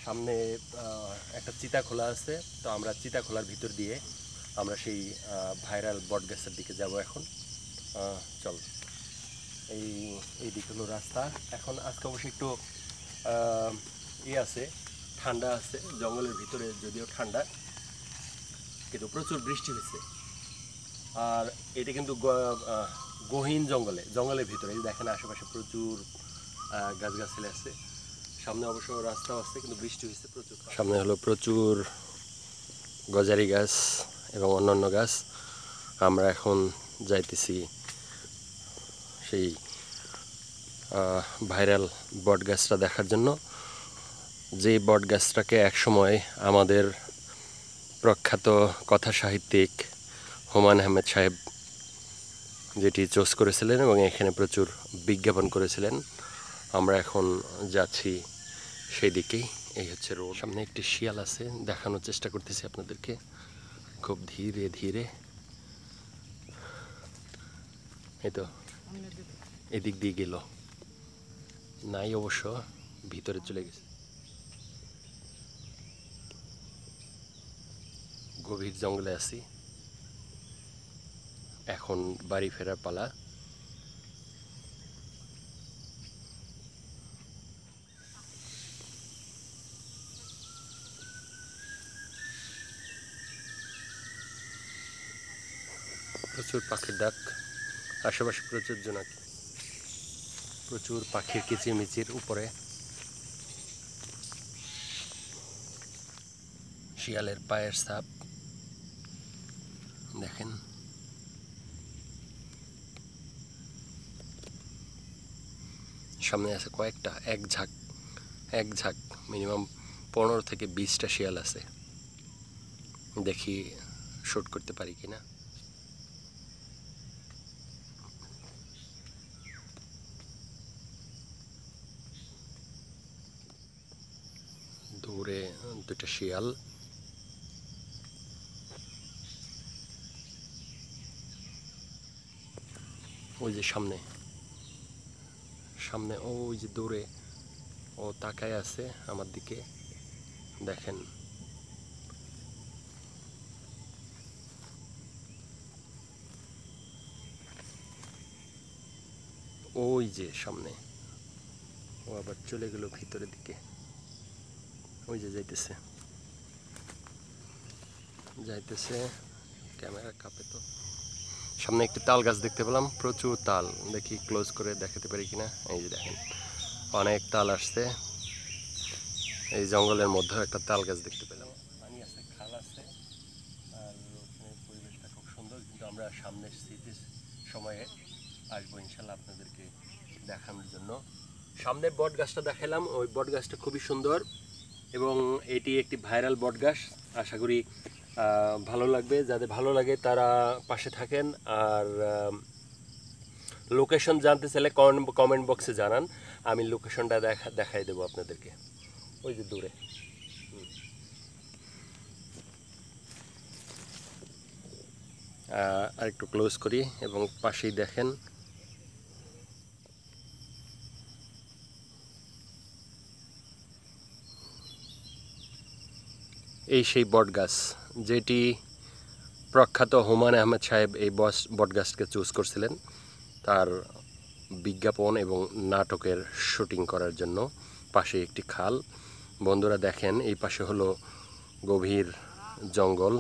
সামনে একটা চিতা খোলা আছে, তো আমরা চিতা খোলার ভিতর দিয়ে আমরা সেই ভাইরাল বট গাছের দিকে যাব এখন। চল, এই এই দিক হলো রাস্তা। এখন আজকে অবশ্যই একটু আছে, ঠান্ডা আছে, জঙ্গলের ভিতরে যদিও ঠান্ডা, কিন্তু প্রচুর বৃষ্টি হয়েছে। আর এটা কিন্তু গহীন জঙ্গলের ভিতরে দেখেন আশেপাশে প্রচুর গাছগাছালি আছে। সামনে অবশ্য রাস্তাও আছে, কিন্তু বৃষ্টি হয়েছে প্রচুর। সামনে হলো প্রচুর গজারি গাছ এবং অন্যান্য গাছ। আমরা এখন যাইতেছি সেই ভাইরাল বট গাছটা দেখার জন্য, যে বট গাছটাকে একসময় আমাদের প্রখ্যাত কথা সাহিত্যিক হুমায়ূন আহমেদ সাহেব যেটি চুজ করেছিলেন এবং এখানে প্রচুর বিজ্ঞাপন করেছিলেন। আমরা এখন যাচ্ছি সেই দিকেই। এই হচ্ছে রোড। সামনে একটি শিয়াল আছে, দেখানোর চেষ্টা করতেছি আপনাদেরকে খুব ধীরে ধীরে। এই তো এদিক দিয়ে গেল, নাই অবশ্য ভিতরে চলে গেছে। গভীর জঙ্গলে আছি, এখন বাড়ি ফেরার পালা। প্রচুর পাখির ডাক, আশেপাশে প্রচুর জোনাকি, প্রচুর পাখির কিচিরমিচির। উপরে শিয়ালের পায়ের ছাপ দেখেন। সামনে আছে কয়েকটা, এক ঝাঁক মিনিমাম 15 থেকে 20টা শিয়াল আছে। দেখি শুট করতে পারি কিনা। দূরে দুটা শিয়াল, ওই যে সামনে ওই যে দূরে ও তাকায় আছে আমার দিকে, দেখেন। ওই যে সামনে, ও আবার চলে গেল ভিতরের দিকে। ওই যে যাইতেছে, ক্যামেরা কাঁপে তো। সামনে একটি তাল গাছ দেখতে পেলাম, প্রচুর তাল। দেখি ক্লোজ করে দেখাতে পারি কিনা। এই যে দেখেন, অনেক তাল আসছে। এই জঙ্গলের মধ্যে একটা তাল গাছ দেখতে পেলাম। পানি আছে, খাল আছে, আর ওখানে পরিবেশটা খুব সুন্দর। কিন্তু আমরা সামনের স্মৃতির সময়ে আসবো ইনশাল্লাহ আপনাদেরকে দেখানোর জন্য। সামনে বট গাছটা দেখালাম, ওই বট গাছটা খুবই সুন্দর এবং এটি একটি ভাইরাল বট গাছ। আশা করি ভালো লাগবে। যাদের ভালো লাগে তারা পাশে থাকেন। আর লোকেশন জানতে চাইলে কমেন্ট বক্সে জানান, আমি লোকেশনটা দেখাই দেবো আপনাদেরকে। ওই যে দূরে আর একটু ক্লোজ করি এবং পাশেই দেখেন এই সেই বট গাছ, যেটি প্রখ্যাত হুমায়ূন আহমেদ সাহেব এই বট গাছকে চুজ করছিলেন তার বিজ্ঞাপন এবং নাটকের শুটিং করার জন্য। পাশে একটি খাল। বন্ধুরা দেখেন, এই পাশে হলো গভীর জঙ্গল।